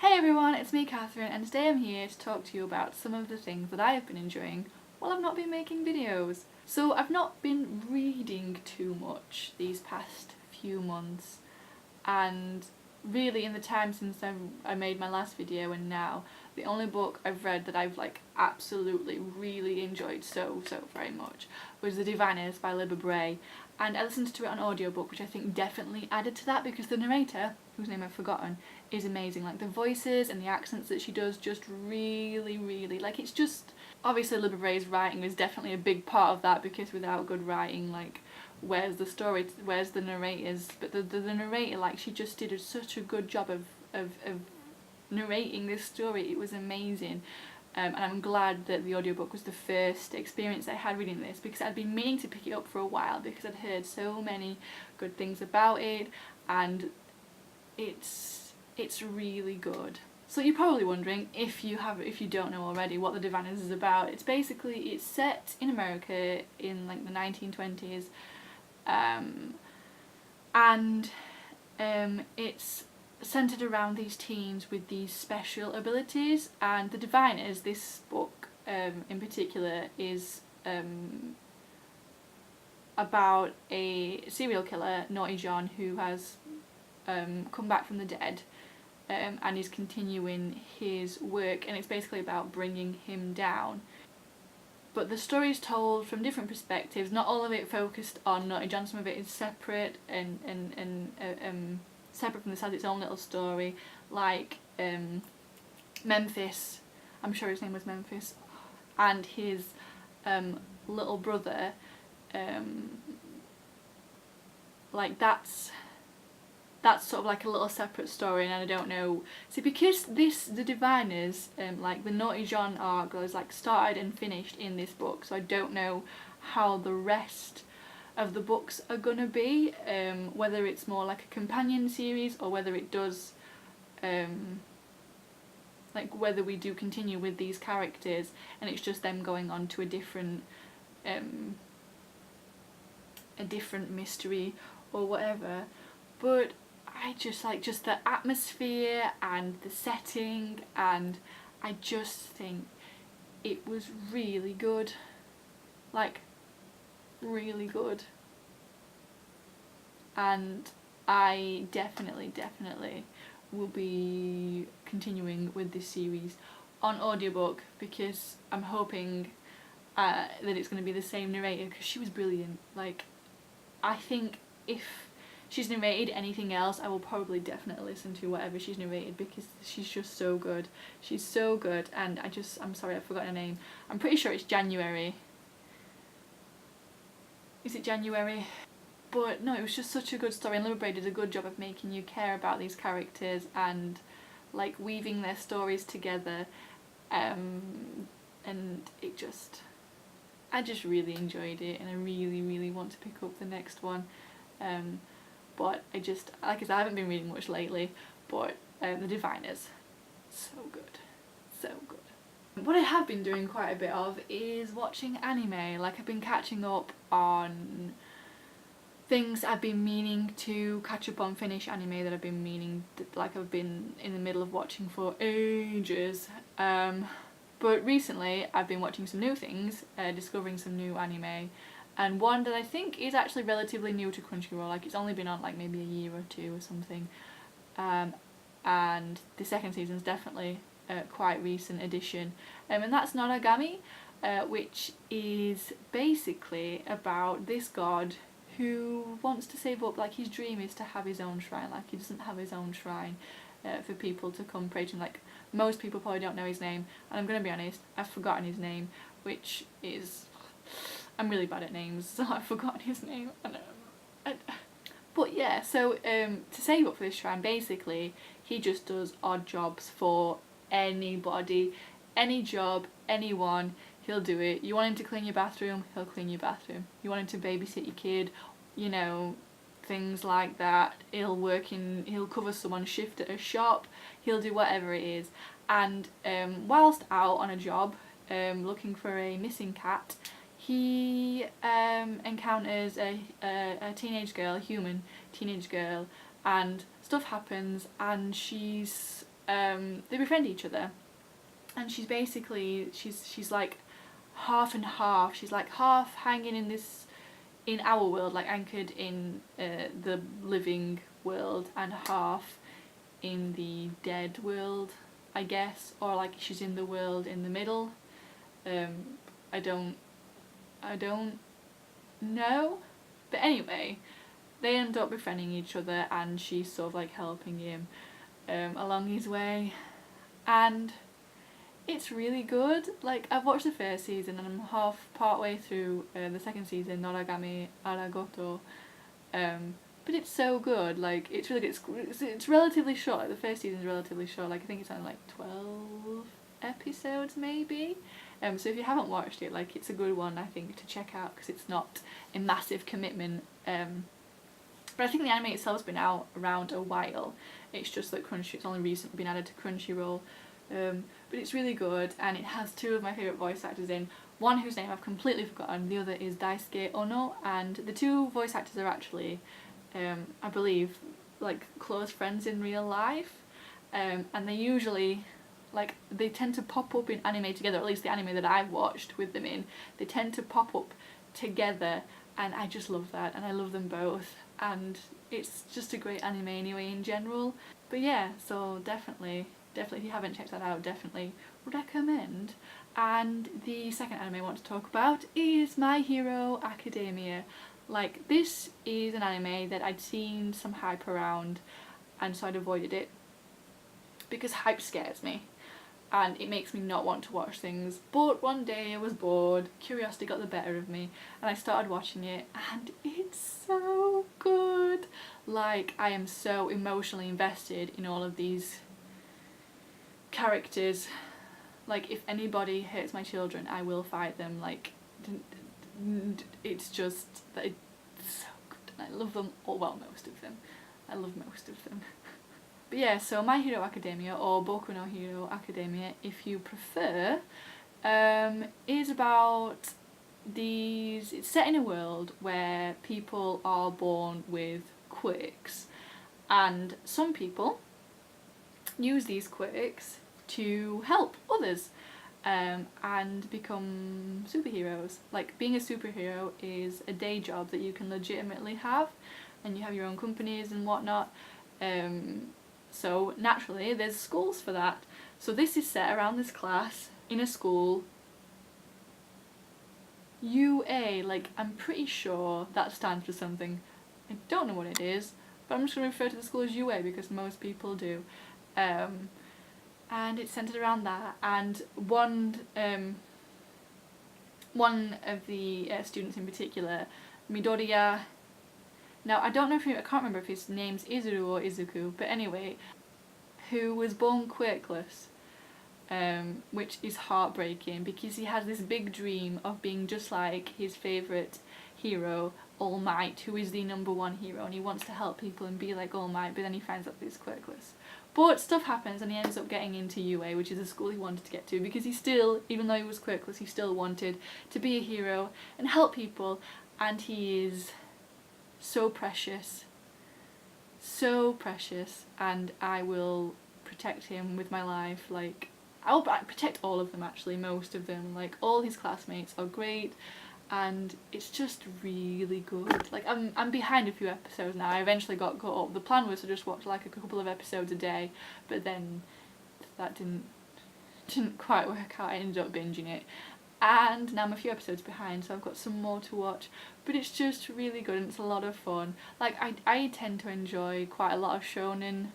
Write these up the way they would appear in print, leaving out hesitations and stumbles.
Hey everyone, it's me Catherine, and today I'm here to talk to you about some of the things that I have been enjoying while I've not been making videos. So I've not been reading too much these past few months, and really in the time since I made my last video and now, the only book I've read that I've absolutely really enjoyed so very much was The Diviners by Libba Bray, and I listened to it on audiobook, which I think definitely added to that because the narrator, whose name I've forgotten, is amazing. Like the voices and the accents that she does just really it's just, obviously Libba Bray's writing is definitely a big part of that, because without good writing, where's the story, where's the narrators, but the narrator, she just did such a good job of narrating this story. It was amazing. And I'm glad that the audiobook was the first experience I had reading this, because I'd been meaning to pick it up for a while because I'd heard so many good things about it, and it's really good. So you're probably wondering, if you don't know already, what The Diviners is about. It's set in America in the 1920s, and it's centered around these teens with these special abilities. And The Diviners, this book in particular, is about a serial killer, Naughty John, who has come back from the dead and is continuing his work, and it's basically about bringing him down. But the story is told from different perspectives, not all of it focused on Naughty John. Some of it is separate and separate from this, has its own little story, Memphis, I'm sure his name was Memphis, and his little brother, that's sort of a little separate story, and I don't know. See, because The Diviners, the Naughty John arc was started and finished in this book, so I don't know how the rest of the books are gonna be, whether it's more like a companion series, or whether it does, whether we do continue with these characters and it's just them going on to a different mystery or whatever. But I just the atmosphere and the setting, and I just think it was really good, really good. And I definitely will be continuing with this series on audiobook, because I'm hoping that it's going to be the same narrator, because she was brilliant. I think if she's narrated anything else, I will probably definitely listen to whatever she's narrated, because she's just so good. She's so good, and I'm sorry, I've forgotten her name. I'm pretty sure it's January. Is it January? But no, it was just such a good story, and Libba Bray did a good job of making you care about these characters and weaving their stories together, and I just really enjoyed it, and I really want to pick up the next one. But I just, I haven't been reading much lately, but The Diviners, so good, so good. What I have been doing quite a bit of is watching anime. I've been catching up on things I've been meaning to catch up on, finish anime that I've been meaning, I've been in the middle of watching for ages. But recently I've been watching some new things, discovering some new anime, and one that I think is actually relatively new to Crunchyroll. It's only been on maybe a year or two or something, and the second season's definitely a quite recent addition, and that's Noragami, which is basically about this god who wants to save up, his dream is to have his own shrine. He doesn't have his own shrine for people to come pray to him. Most people probably don't know his name, and I'm gonna be honest, I've forgotten his name, which is, I'm really bad at names, so I've forgotten his name. But yeah, so to save up for this shrine, basically he just does odd jobs for anybody, any job, anyone, he'll do it. You want him to clean your bathroom, he'll clean your bathroom. You want him to babysit your kid, things like that. He'll cover someone's shift at a shop, he'll do whatever it is. And whilst out on a job, looking for a missing cat, he encounters a human teenage girl, and stuff happens, and she's they befriend each other, and she's basically she's like half and half. She's like half hanging in our world, like anchored in the living world, and half in the dead world, I guess, or like she's in the world in the middle. I don't know, but anyway, they end up befriending each other, and she's sort of like helping him along his way, and it's really good. Like, I've watched the first season and I'm part way through the second season, Noragami Aragoto, but it's so good. Like, it's really good. It's relatively short. Like, the first season's relatively short. Like, I think it's only like 12 episodes maybe. So if you haven't watched it, like, it's a good one, I think, to check out, because it's not a massive commitment. But I think the anime itself has been out around a while. It's just that it's only recently been added to Crunchyroll. But it's really good, and it has two of my favourite voice actors in. One whose name I've completely forgotten, the other is Daisuke Ono, and the two voice actors are actually, I believe, like, close friends in real life. And they usually, like, they tend to pop up in anime together, at least the anime that I've watched with them in. They tend to pop up together, and I just love that, and I love them both, and it's just a great anime anyway in general. But yeah, so definitely if you haven't checked that out, definitely recommend. And the second anime I want to talk about is My Hero Academia. Like, this is an anime that I'd seen some hype around, and so I'd avoided it because hype scares me and it makes me not want to watch things. But one day I was bored, curiosity got the better of me, and I started watching it, and it's so good. Like, I am so emotionally invested in all of these characters. Like, if anybody hurts my children, I will fight them. Like, it's just that it's so good, and I love them all. Well, most of them. I love most of them. But yeah, so My Hero Academia, or Boku no Hero Academia if you prefer, is about these. It's set in a world where people are born with quirks, and some people use these quirks to help others and become superheroes. Like, being a superhero is a day job that you can legitimately have, and you have your own companies and whatnot. So naturally there's schools for that. So this is set around this class in a school. UA, like, I'm pretty sure that stands for something. I don't know what it is, but I'm just going to refer to the school as UA because most people do. And it's centered around that, and one of the students in particular, Midoriya. Now, I can't remember if his name's Izuru or Izuku, but anyway, who was born quirkless, which is heartbreaking because he has this big dream of being just like his favourite hero, All Might, who is the #1 hero, and he wants to help people and be like All Might, but then he finds out that he's quirkless. But stuff happens, and he ends up getting into UA, which is a school he wanted to get to, because he still, even though he was quirkless, he still wanted to be a hero and help people, and he is so precious, and I will protect him with my life. Like, I'll protect all of them, actually, most of them. Like, all his classmates are great, and it's just really good. Like, I'm behind a few episodes now. I eventually got caught up. The plan was to just watch like a couple of episodes a day, but then that didn't quite work out. I ended up binging it, and now I'm a few episodes behind, so I've got some more to watch. But it's just really good, and it's a lot of fun. Like, I tend to enjoy quite a lot of shonen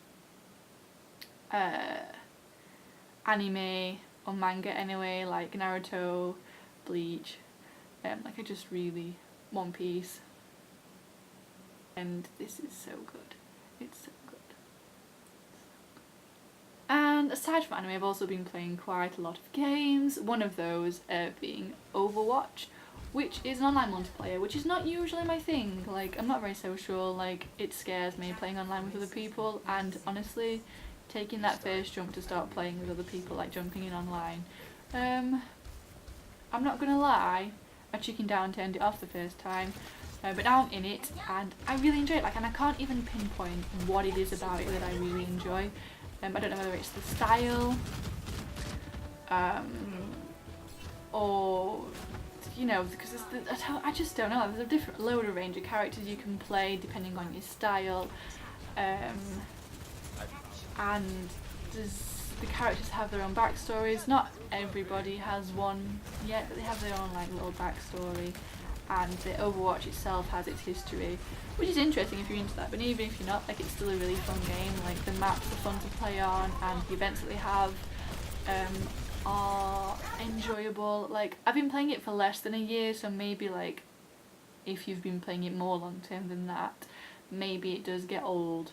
anime or manga anyway, like Naruto, Bleach, like, I just really, One Piece, and this is so good. It's so good. And aside from anime, I've also been playing quite a lot of games, one of those being Overwatch, which is an online multiplayer, which is not usually my thing. Like, I'm not very social, like, it scares me playing online with other people, and honestly, taking that first jump to start playing with other people, like jumping in online, I'm not gonna lie, I chickened out and turned it off the first time, but now I'm in it, and I really enjoy it. Like, and I can't even pinpoint what it is about it that I really enjoy. I don't know whether it's the style, or you know, because I just don't know. There's a different load of range of characters you can play depending on your style, and the characters have their own backstories. Not everybody has one yet, but they have their own like little backstory, and the Overwatch itself has its history, which is interesting if you're into that. But even if you're not, like, it's still a really fun game. Like, the maps are fun to play on, and the events that they have are enjoyable. Like, I've been playing it for less than a year, so maybe like if you've been playing it more long term than that, maybe it does get old.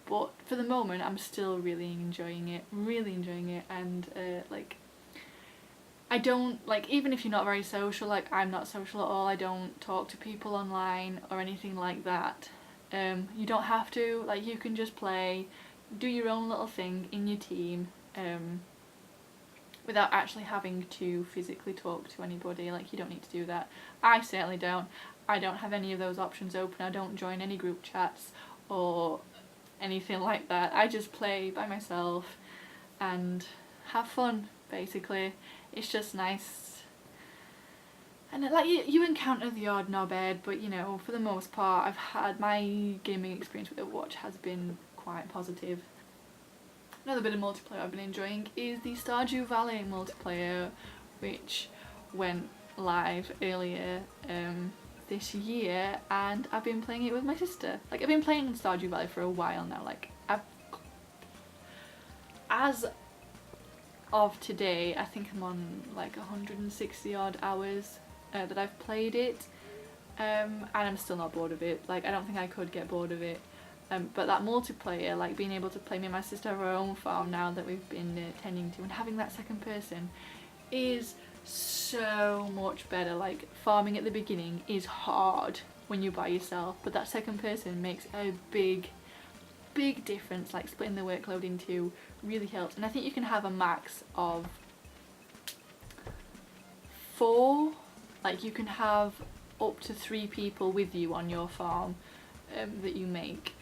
But for the moment, I'm still really enjoying it, and like, I don't, like, even if you're not very social, like I'm not social at all, I don't talk to people online or anything like that. You don't have to, like, you can just play, do your own little thing in your team, without actually having to physically talk to anybody. Like, you don't need to do that. I certainly don't. I don't have any of those options open. I don't join any group chats or anything like that. I just play by myself and have fun, basically. It's just nice, and like you encounter the odd knobhead, but you know, for the most part, my gaming experience with Overwatch has been quite positive. Another bit of multiplayer I've been enjoying is the Stardew Valley multiplayer, which went live earlier this year, and I've been playing it with my sister. Like, I've been playing Stardew Valley for a while now. Like, as of today, I think I'm on like 160 odd hours that I've played it, and I'm still not bored of it. Like, I don't think I could get bored of it. But that multiplayer, like being able to play me and my sister have our own farm now that we've been tending to, and having that second person is so much better. Like, farming at the beginning is hard when you're by yourself, but that second person makes a big difference. Like, splitting the workload in two really helps, and I think you can have a max of 4. Like, you can have up to 3 people with you on your farm that you make.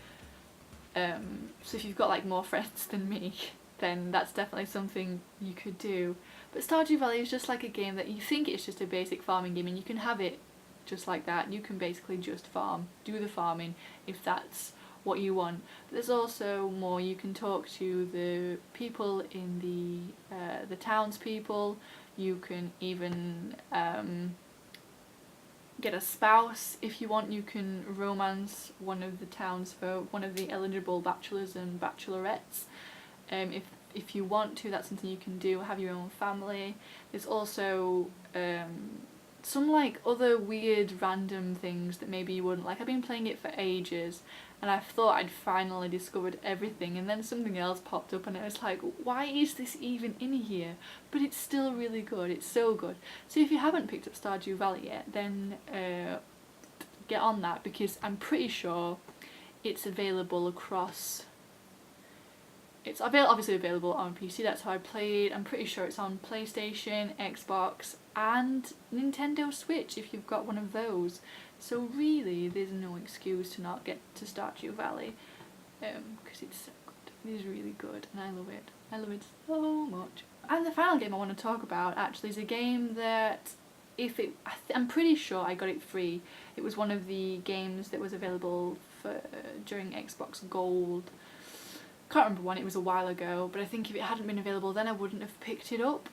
So if you've got like more friends than me, then that's definitely something you could do. But Stardew Valley is just like a game that you think it's just a basic farming game, and you can have it just like that. You can basically just farm, do the farming if that's what you want. But there's also more. You can talk to the people in the townspeople. You can even get a spouse if you want. You can romance one of the townsfolk, one of the eligible bachelors and bachelorettes. If you want to, that's something you can do. Have your own family. There's also some like other weird random things that maybe you wouldn't like. I've been playing it for ages, and I thought I'd finally discovered everything, and then something else popped up and I was like, why is this even in here? But it's still really good. It's so good. So if you haven't picked up Stardew Valley yet, then get on that, because I'm pretty sure it's available across... It's obviously available on PC, that's how I played. I'm pretty sure it's on PlayStation, Xbox and Nintendo Switch if you've got one of those. So really, there's no excuse to not get to Stardew Valley, because it's so good. It is really good, and I love it. I love it so much. And the final game I want to talk about actually is a game that, I'm pretty sure I got it free. It was one of the games that was available during Xbox Gold. Can't remember when, it was a while ago, but I think if it hadn't been available then I wouldn't have picked it up.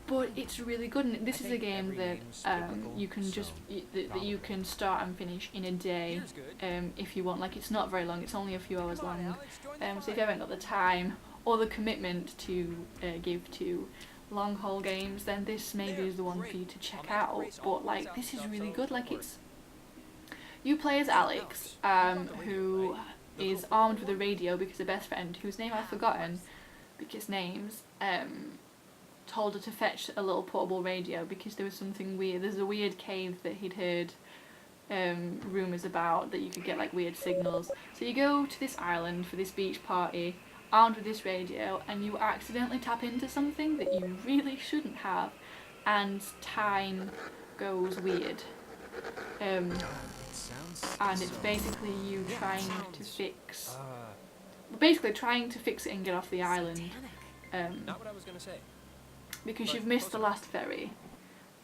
But it's really good, and this is a game that you can just that you can start and finish in a day if you want. Like, it's not very long, it's only a few hours long. So if you haven't got the time or the commitment to give to long haul games, then this maybe is the one for you to check out. But like, this is really good. Like, you play as Alex, who is armed with a radio because her best friend, whose name I've forgotten, because names, told her to fetch a little portable radio because there was something weird. There's a weird cave that he'd heard rumours about, that you could get like weird signals. So you go to this island for this beach party, armed with this radio, and you accidentally tap into something that you really shouldn't have, and time goes weird. and it's basically you trying to fix, basically trying to fix it and get off the island, Not what I was gonna say. because you've missed the last ferry,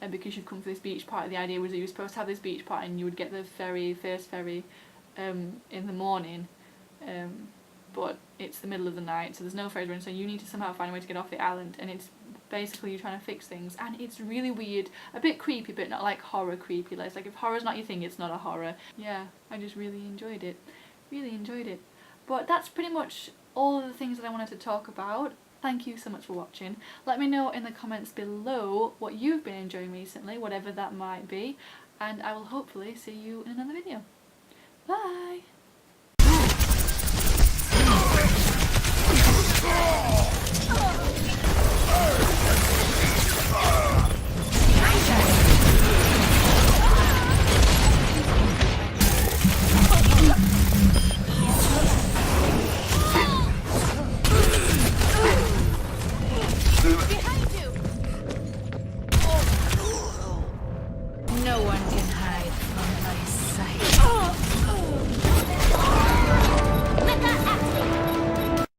and because you've come for this beach party. The idea was that you were supposed to have this beach party and you would get the first ferry, in the morning, but it's the middle of the night, so there's no ferries running, so you need to somehow find a way to get off the island, and it's basically you trying to fix things, and it's really weird, a bit creepy, but not like horror creepy. Like, it's like if horror's not your thing, it's not a horror. Yeah, I just really enjoyed it. But that's pretty much all of the things that I wanted to talk about. Thank you so much for watching. Let me know in the comments below what you've been enjoying recently, whatever that might be, and I will hopefully see you in another video. Bye! Behind